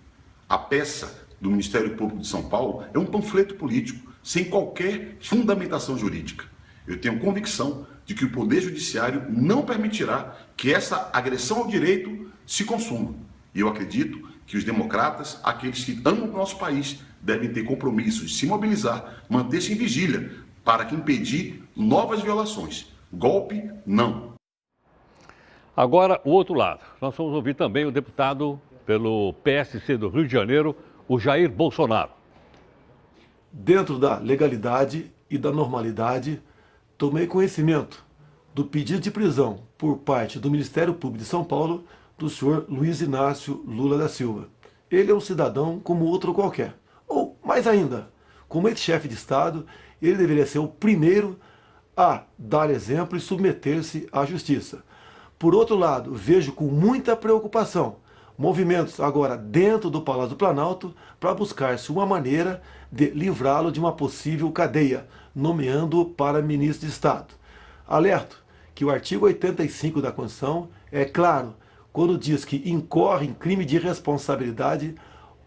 A peça do Ministério Público de São Paulo é um panfleto político, sem qualquer fundamentação jurídica. Eu tenho convicção de que o Poder Judiciário não permitirá que essa agressão ao direito se consuma. E eu acredito que os democratas, aqueles que amam o nosso país, devem ter compromisso de se mobilizar, manter-se em vigília, para que impedir novas violações. Golpe, não. Agora, o outro lado. Nós vamos ouvir também o deputado pelo PSC do Rio de Janeiro, o Jair Bolsonaro. Dentro da legalidade e da normalidade, tomei conhecimento do pedido de prisão por parte do Ministério Público de São Paulo do senhor Luiz Inácio Lula da Silva. Ele é um cidadão como outro qualquer. Ou, mais ainda, como ex-chefe de Estado, ele deveria ser o primeiro a dar exemplo e submeter-se à justiça. Por outro lado, vejo com muita preocupação movimentos agora dentro do Palácio do Planalto para buscar-se uma maneira de livrá-lo de uma possível cadeia, nomeando-o para ministro de Estado. Alerto que o artigo 85 da Constituição é claro quando diz que incorre em crime de responsabilidade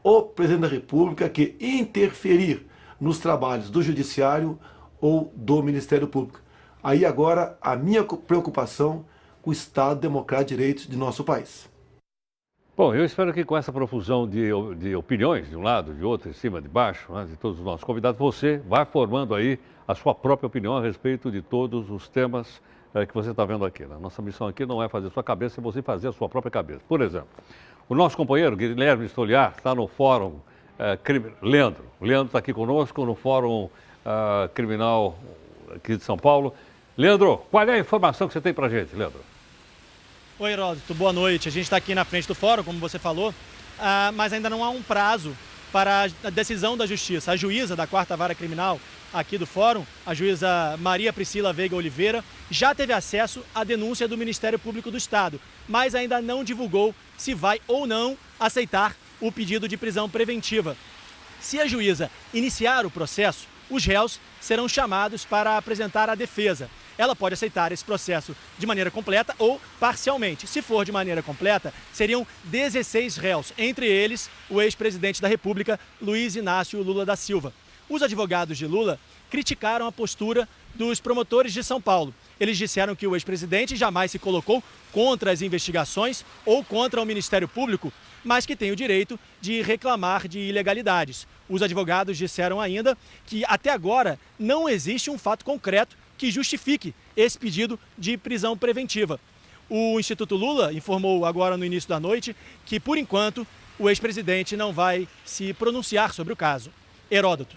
o presidente da República que interferir nos trabalhos do Judiciário ou do Ministério Público. Aí agora a minha preocupação com o Estado Democrático de Direito de nosso país. Bom, eu espero que com essa profusão de opiniões, de um lado, de outro, de cima, de baixo, né, de todos os nossos convidados, você vai formando aí a sua própria opinião a respeito de todos os temas que você está vendo aqui. Né? Nossa missão aqui não é fazer a sua cabeça, é você fazer a sua própria cabeça. Por exemplo, o nosso companheiro Guilherme Stoliar está no Fórum Leandro. O Leandro está aqui conosco no Fórum Criminal aqui de São Paulo. Leandro, qual é a informação que você tem para a gente, Leandro? Oi, Heródoto, boa noite. A gente está aqui na frente do fórum, como você falou, mas ainda não há um prazo para a decisão da Justiça. A juíza da 4ª Vara Criminal aqui do fórum, a juíza Maria Priscila Veiga Oliveira, já teve acesso à denúncia do Ministério Público do Estado, mas ainda não divulgou se vai ou não aceitar o pedido de prisão preventiva. Se a juíza iniciar o processo, os réus serão chamados para apresentar a defesa. Ela pode aceitar esse processo de maneira completa ou parcialmente. Se for de maneira completa, seriam 16 réus, entre eles o ex-presidente da República, Luiz Inácio Lula da Silva. Os advogados de Lula criticaram a postura dos promotores de São Paulo. Eles disseram que o ex-presidente jamais se colocou contra as investigações ou contra o Ministério Público, mas que tem o direito de reclamar de ilegalidades. Os advogados disseram ainda que até agora não existe um fato concreto que justifique esse pedido de prisão preventiva. O Instituto Lula informou agora no início da noite que, por enquanto, o ex-presidente não vai se pronunciar sobre o caso. Heródoto.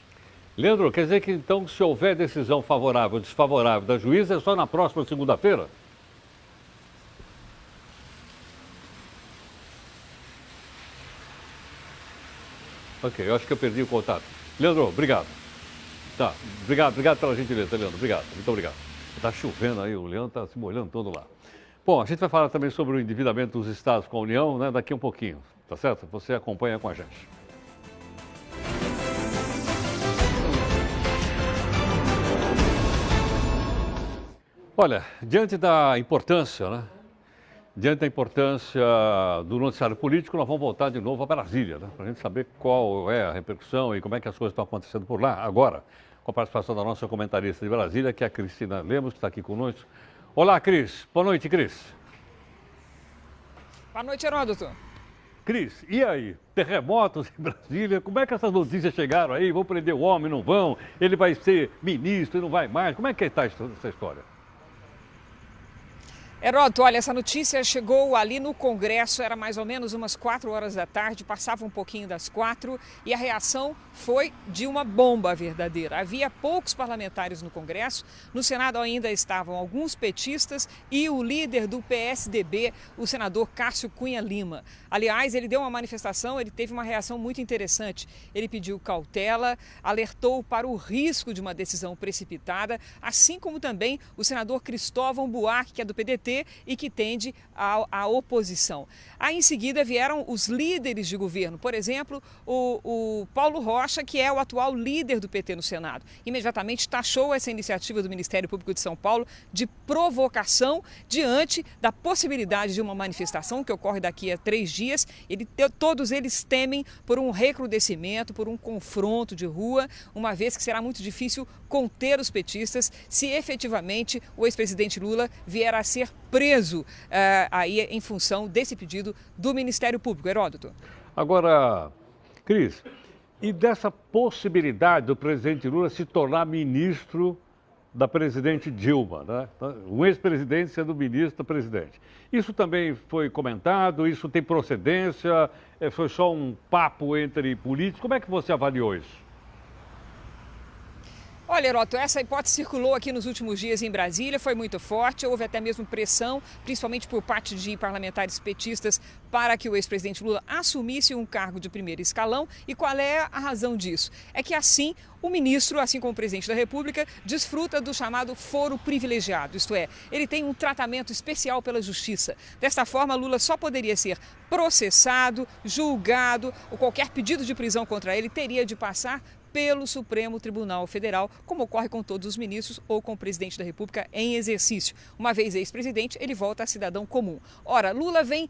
Leandro, quer dizer que então, se houver decisão favorável ou desfavorável da juíza, é só na próxima segunda-feira? Ok, eu acho que eu perdi o contato. Leandro, obrigado. Tá, obrigado pela gentileza, Leandro. Obrigado, muito obrigado. Está chovendo aí, o Leandro está se molhando todo lá. Bom, a gente vai falar também sobre o endividamento dos estados com a União, né, daqui a um pouquinho, tá certo? Você acompanha com a gente. Olha, diante da importância, né? Diante da importância do noticiário político, nós vamos voltar de novo a Brasília, né? Para a gente saber qual é a repercussão e como é que as coisas estão acontecendo por lá agora, com a participação da nossa comentarista de Brasília, que é a Cristina Lemos, que está aqui conosco. Olá, Cris. Boa noite, Cris. Boa noite, Heródoto. Cris, e aí? Terremotos em Brasília, como é que essas notícias chegaram aí? Vão prender o homem, não vão? Ele vai ser ministro e não vai mais? Como é que está essa história? Heródoto, olha, essa notícia chegou ali no Congresso, era mais ou menos umas 4 horas da tarde, passava um pouquinho das 4, e a reação foi de uma bomba verdadeira. Havia poucos parlamentares no Congresso, no Senado ainda estavam alguns petistas e o líder do PSDB, o senador Cássio Cunha Lima. Aliás, ele deu uma manifestação, ele teve uma reação muito interessante. Ele pediu cautela, alertou para o risco de uma decisão precipitada, assim como também o senador Cristóvão Buarque, que é do PDT, e que tende à oposição. Aí, em seguida, vieram os líderes de governo. Por exemplo, o Paulo Rocha, que é o atual líder do PT no Senado. Imediatamente taxou essa iniciativa do Ministério Público de São Paulo de provocação diante da possibilidade de uma manifestação que ocorre daqui a 3 dias. Todos eles temem por um recrudescimento, por um confronto de rua, uma vez que será muito difícil conter os petistas se efetivamente o ex-presidente Lula vier a ser preso aí em função desse pedido do Ministério Público. Heródoto. Agora, Cris, e dessa possibilidade do presidente Lula se tornar ministro da presidente Dilma, né? Um ex-presidente sendo ministro da presidente. Isso também foi comentado, isso tem procedência, foi só um papo entre políticos. Como é que você avaliou isso? Olha, Heródoto, essa hipótese circulou aqui nos últimos dias em Brasília, foi muito forte, houve até mesmo pressão, principalmente por parte de parlamentares petistas, para que o ex-presidente Lula assumisse um cargo de primeiro escalão. E qual é a razão disso? É que assim o ministro, assim como o presidente da República, desfruta do chamado foro privilegiado, isto é, ele tem um tratamento especial pela justiça. Desta forma, Lula só poderia ser processado, julgado, ou qualquer pedido de prisão contra ele teria de passar pelo Supremo Tribunal Federal, como ocorre com todos os ministros ou com o presidente da República em exercício. Uma vez ex-presidente, ele volta a cidadão comum. Ora, Lula vem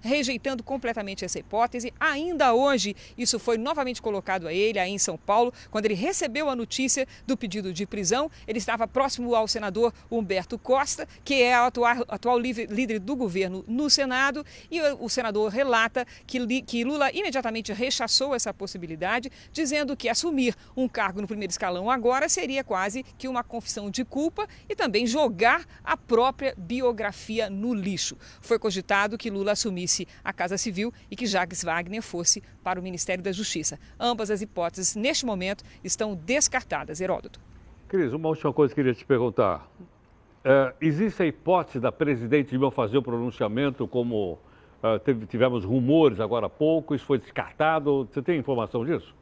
rejeitando completamente essa hipótese. Ainda hoje, isso foi novamente colocado a ele, aí em São Paulo, quando ele recebeu a notícia do pedido de prisão. Ele estava próximo ao senador Humberto Costa, que é o atual líder do governo no Senado, e o senador relata que Lula imediatamente rechaçou essa possibilidade, dizendo que assumir um cargo no primeiro escalão agora seria quase que uma confissão de culpa e também jogar a própria biografia no lixo. Foi cogitado que Lula assumisse a Casa Civil e que Jacques Wagner fosse para o Ministério da Justiça. Ambas as hipóteses, neste momento, estão descartadas. Heródoto. Cris, uma última coisa que eu queria te perguntar. Existe a hipótese da presidente Dilma fazer o pronunciamento como tivemos rumores agora há pouco, isso foi descartado? Você tem informação disso?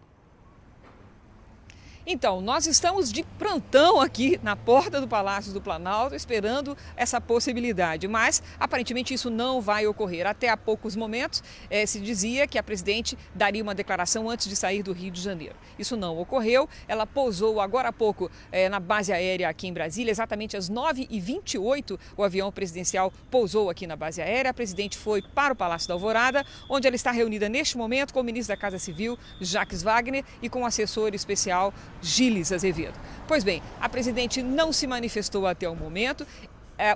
Então, nós estamos de plantão aqui na porta do Palácio do Planalto, esperando essa possibilidade, mas aparentemente isso não vai ocorrer. Até há poucos momentos se dizia que a presidente daria uma declaração antes de sair do Rio de Janeiro. Isso não ocorreu, ela pousou agora há pouco na base aérea aqui em Brasília, exatamente às 9h28 o avião presidencial pousou aqui na base aérea. A presidente foi para o Palácio da Alvorada, onde ela está reunida neste momento com o ministro da Casa Civil, Jacques Wagner, e com o assessor especial Gilles Azevedo. Pois bem, a presidente não se manifestou até o momento.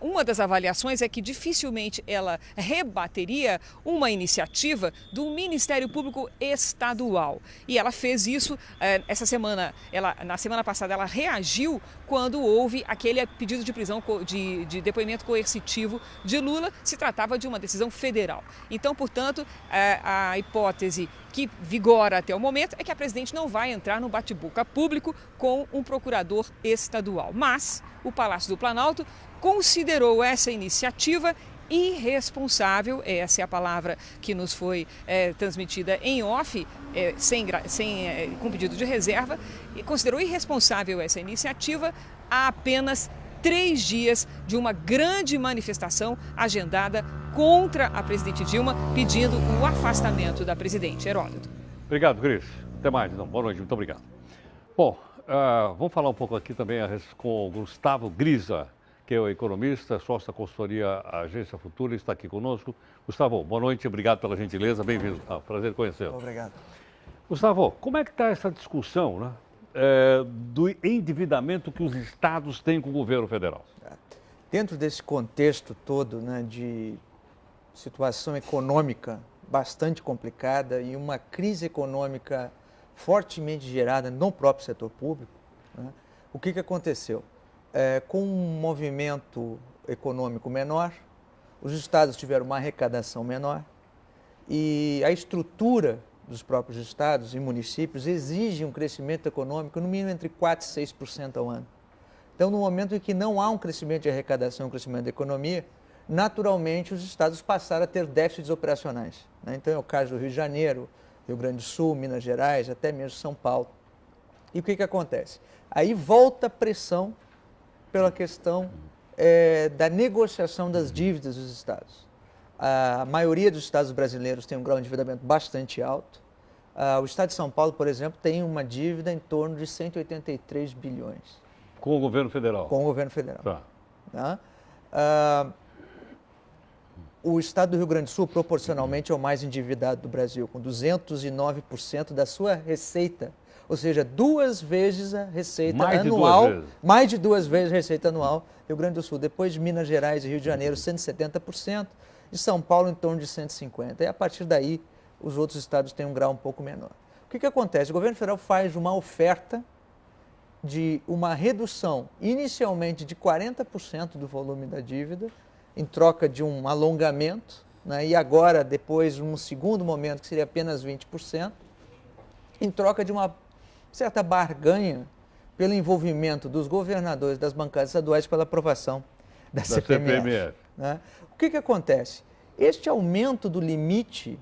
Uma das avaliações é que dificilmente ela rebateria uma iniciativa do Ministério Público Estadual. E ela fez isso essa semana. Na semana passada, ela reagiu quando houve aquele pedido de prisão, de depoimento coercitivo de Lula. Se tratava de uma decisão federal. Então, portanto, a hipótese que vigora até o momento é que a presidente não vai entrar no bate-boca público com um procurador estadual. Mas o Palácio do Planalto considerou essa iniciativa irresponsável, essa é a palavra que nos foi transmitida em off, com pedido de reserva, e considerou irresponsável essa iniciativa há apenas 3 dias de uma grande manifestação agendada contra a presidente Dilma, pedindo o afastamento da presidente. Heródoto. Obrigado, Cris. Até mais. Boa noite, muito obrigado. Bom, vamos falar um pouco aqui também com o Gustavo Grisa, que é o economista, sócio da consultoria Agência Futura, está aqui conosco. Gustavo, boa noite, obrigado pela gentileza, bem-vindo. Prazer conhecê-lo. Obrigado. Gustavo, como é que está essa discussão, né, do endividamento que os estados têm com o governo federal? Dentro desse contexto todo, né, de situação econômica bastante complicada e uma crise econômica fortemente gerada no próprio setor público, né, o que aconteceu? Com um movimento econômico menor, os estados tiveram uma arrecadação menor e a estrutura dos próprios estados e municípios exige um crescimento econômico no mínimo entre 4% e 6% ao ano. Então, no momento em que não há um crescimento de arrecadação, um crescimento da economia, naturalmente os estados passaram a ter déficits operacionais, né? Então, é o caso do Rio de Janeiro, Rio Grande do Sul, Minas Gerais, até mesmo São Paulo. E o que acontece? Aí volta a pressão pela questão da negociação das dívidas dos estados. A maioria dos estados brasileiros tem um grau de endividamento bastante alto. O estado de São Paulo, por exemplo, tem uma dívida em torno de 183 bilhões. Com o governo federal? Com o governo federal. Tá. Tá? O estado do Rio Grande do Sul, proporcionalmente, é o mais endividado do Brasil, com 209% da sua receita. Ou seja, 2 vezes a receita anual, mais de 2 vezes a receita anual, Rio Grande do Sul. Depois de Minas Gerais e Rio de Janeiro, 170%, de São Paulo em torno de 150%. E a partir daí, os outros estados têm um grau um pouco menor. O que acontece? O governo federal faz uma oferta de uma redução, inicialmente de 40% do volume da dívida, em troca de um alongamento, né? E agora, depois, num segundo momento, que seria apenas 20%, em troca de uma certa barganha pelo envolvimento dos governadores das bancadas estaduais pela aprovação da CPMF. Né? O que acontece? Este aumento do limite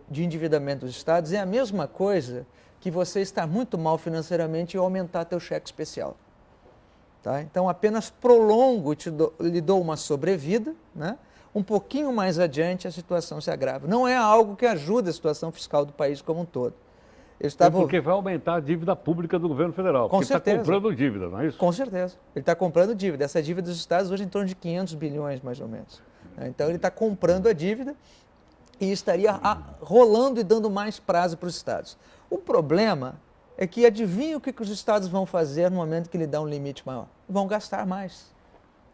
de endividamento dos estados é a mesma coisa que você estar muito mal financeiramente e aumentar teu cheque especial. Tá? Então, apenas prolongo, lhe dou uma sobrevida, né? Um pouquinho mais adiante a situação se agrava. Não é algo que ajuda a situação fiscal do país como um todo. Porque vai aumentar a dívida pública do governo federal. Com certeza. Ele está comprando dívida, não é isso? Com certeza. Ele está comprando dívida. Essa dívida dos estados hoje é em torno de 500 bilhões, mais ou menos. Então, ele está comprando a dívida e estaria rolando e dando mais prazo para os estados. O problema é que adivinha o que os estados vão fazer no momento que ele dá um limite maior? Vão gastar mais.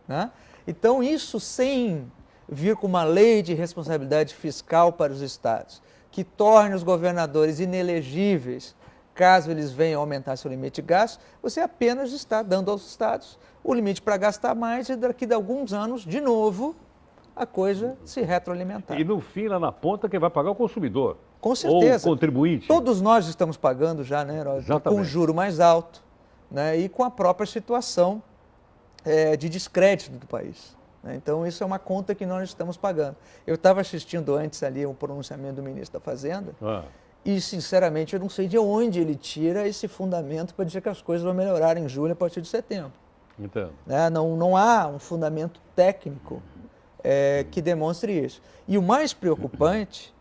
Né? Então, isso sem vir com uma lei de responsabilidade fiscal para os estados, que torne os governadores inelegíveis caso eles venham aumentar seu limite de gasto, você apenas está dando aos estados o limite para gastar mais e daqui a alguns anos, de novo, a coisa se retroalimentar. E no fim, lá na ponta, quem vai pagar é o consumidor. Com certeza. Ou o contribuinte. Todos nós estamos pagando já, né, Herói? Com juro mais alto, né, e com a própria situação de descrédito do país. Então, isso é uma conta que nós estamos pagando. Eu estava assistindo antes ali um pronunciamento do ministro da Fazenda e, sinceramente, eu não sei de onde ele tira esse fundamento para dizer que as coisas vão melhorar em julho a partir de setembro. Entendo. Não há um fundamento técnico que demonstre isso. E o mais preocupante,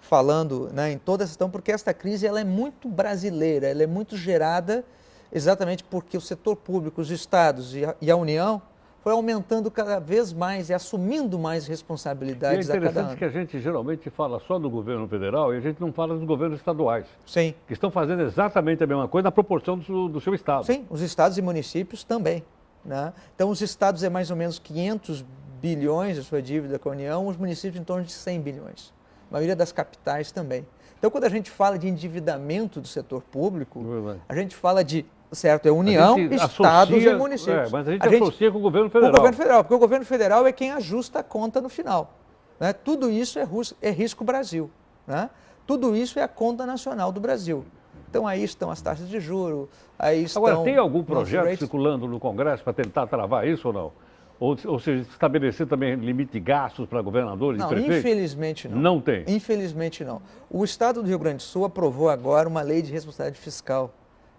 falando, né, em toda a questão, porque esta crise ela é muito brasileira, ela é muito gerada exatamente porque o setor público, os estados e a União foi aumentando cada vez mais e assumindo mais responsabilidades a cada ano. É interessante que a gente geralmente fala só do governo federal e a gente não fala dos governos estaduais. Sim. Que estão fazendo exatamente a mesma coisa na proporção do seu estado. Sim, os estados e municípios também. Né? Então, os estados é mais ou menos 500 bilhões a sua dívida com a União, os municípios em torno de 100 bilhões. A maioria das capitais também. Então, quando a gente fala de endividamento do setor público, a gente fala de, certo, é União, estados e municípios. Mas a gente associa com o governo federal. Com o governo federal, porque o governo federal é quem ajusta a conta no final. Né? Tudo isso é risco Brasil. Né? Tudo isso é a conta nacional do Brasil. Então, aí estão as taxas de juros, aí estão... Agora, tem algum projeto circulando no Congresso para tentar travar isso ou não? Ou seja, estabelecer também limite de gastos para governadores e prefeitos? Infelizmente não. Não tem? Infelizmente não. O Estado do Rio Grande do Sul aprovou agora uma lei de responsabilidade fiscal,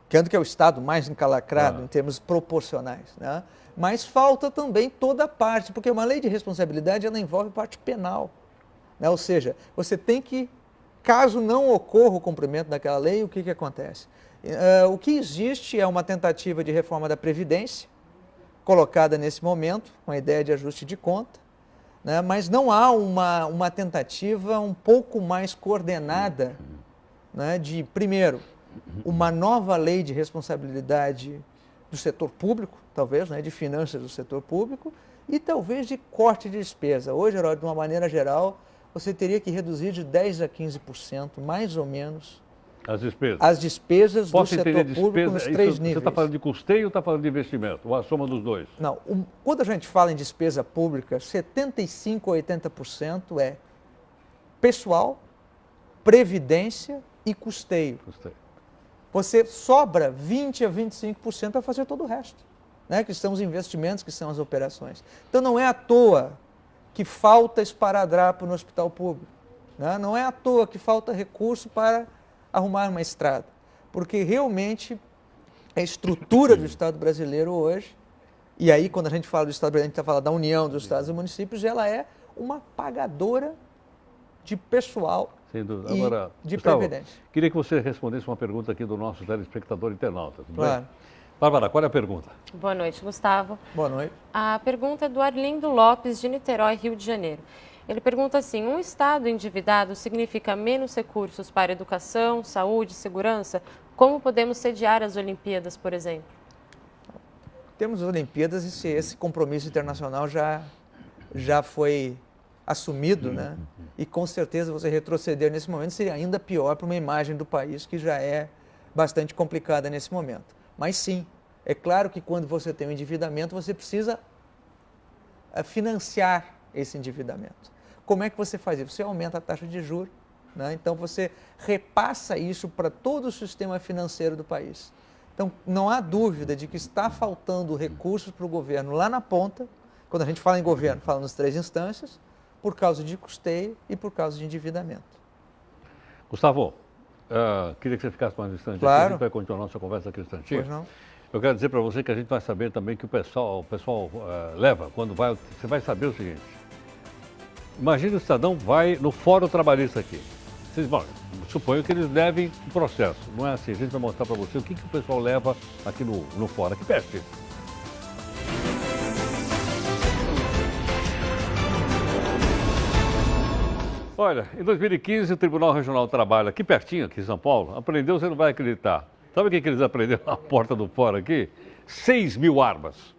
que é o Estado mais encalacrado em termos proporcionais. Né? Mas falta também toda a parte, porque uma lei de responsabilidade ela envolve parte penal. Né? Ou seja, você tem que, caso não ocorra o cumprimento daquela lei, o que acontece? O que existe é uma tentativa de reforma da Previdência, colocada nesse momento, com a ideia de ajuste de conta, né? Mas não há uma tentativa um pouco mais coordenada, né? De, primeiro, uma nova lei de responsabilidade do setor público, talvez, né? De finanças do setor público, e talvez de corte de despesa. Hoje, Herói, de uma maneira geral, você teria que reduzir de 10% a 15%, mais ou menos, as despesas do Posso entender setor público nos três níveis. Você está falando de custeio ou está falando de investimento? Ou a soma dos dois? Não, quando a gente fala em despesa pública, 75% a 80% é pessoal, previdência e custeio. Você sobra 20% a 25% para fazer todo o resto, né? Que são os investimentos, que são as operações. Então não é à toa que falta esparadrapo no hospital público, né? Não é à toa que falta recurso para arrumar uma estrada, porque realmente a estrutura do Estado brasileiro hoje, e aí quando a gente fala do Estado brasileiro, a gente está falando da união dos estados e municípios, ela é uma pagadora de pessoal e agora, de Gustavo, previdência. Queria que você respondesse uma pergunta aqui do nosso telespectador internauta. Tudo Claro. bem? Bárbara, qual é a pergunta? Boa noite, Gustavo. Boa noite. A pergunta é do Arlindo Lopes, de Niterói, Rio de Janeiro. Ele pergunta assim: um Estado endividado significa menos recursos para educação, saúde, segurança? Como podemos sediar as Olimpíadas, por exemplo? Temos as Olimpíadas e esse compromisso internacional já foi assumido, né? E com certeza você retroceder nesse momento seria ainda pior para uma imagem do país que já é bastante complicada nesse momento. Mas sim, é claro que quando você tem um endividamento, você precisa financiar esse endividamento. Como é que você faz isso? Você aumenta a taxa de juros, né? Então você repassa isso para todo o sistema financeiro do país. Então não há dúvida de que está faltando recursos para o governo lá na ponta, quando a gente fala em governo, fala nas três instâncias, por causa de custeio e por causa de endividamento. Gustavo, queria que você ficasse mais um instante Claro. aqui, a gente vai continuar nossa conversa aqui um instantinho. Pois não. Eu quero dizer para você que a gente vai saber também que o pessoal leva, quando vai, você vai saber o seguinte. Imagina o cidadão vai no Fórum Trabalhista aqui. Suponho que eles levem o processo. Não é assim, a gente vai mostrar para você o que o pessoal leva aqui no Fórum. Aqui perto. Olha, em 2015 o Tribunal Regional do Trabalho, aqui pertinho, aqui em São Paulo, aprendeu, você não vai acreditar. Sabe o que eles aprenderam na porta do fórum aqui? 6.000 armas.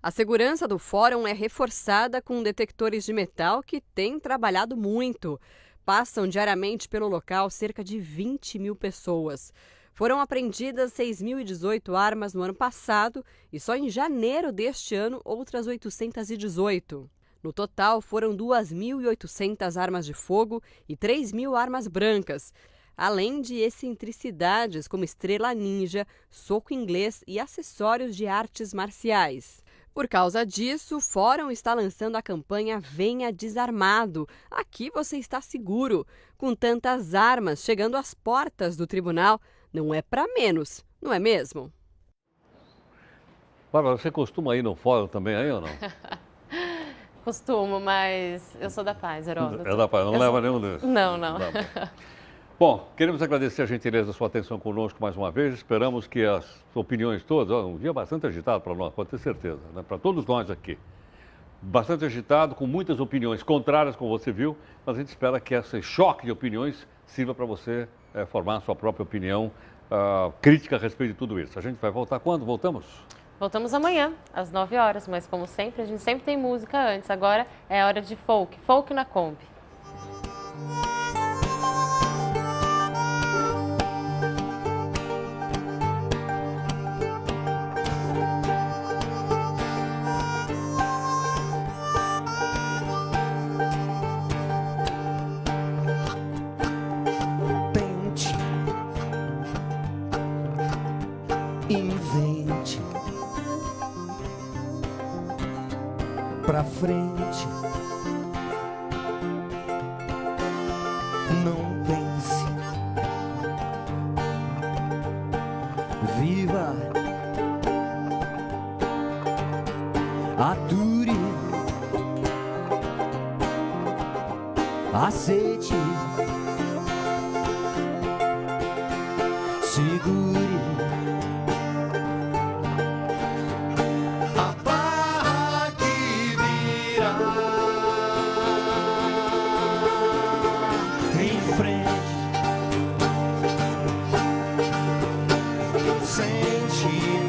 A segurança do fórum é reforçada com detectores de metal que têm trabalhado muito. Passam diariamente pelo local cerca de 20.000 pessoas. Foram apreendidas 6.018 armas no ano passado e só em janeiro deste ano outras 818. No total, foram 2.800 armas de fogo e 3.000 armas brancas, além de excentricidades como estrela ninja, soco inglês e acessórios de artes marciais. Por causa disso, o Fórum está lançando a campanha Venha Desarmado. Aqui você está seguro. Com tantas armas chegando às portas do tribunal, não é para menos, não é mesmo? Bárbara, você costuma ir no Fórum também aí ou não? Costumo, mas eu sou da paz, Heródoto. É da paz, não leva nenhum desses? Não. Bom, queremos agradecer a gentileza da sua atenção conosco mais uma vez. Esperamos que as opiniões todas, um dia bastante agitado para nós, pode ter certeza, né? Para todos nós aqui. Bastante agitado, com muitas opiniões contrárias, como você viu, mas a gente espera que esse choque de opiniões sirva para você formar a sua própria opinião crítica a respeito de tudo isso. A gente vai voltar quando? Voltamos? Voltamos amanhã, às 9 horas, mas como sempre, a gente sempre tem música antes. Agora é hora de folk na Kombi. Tente, invente, pra frente, não pense, viva, ature, aceite, segure. A barra que virá em frente, sente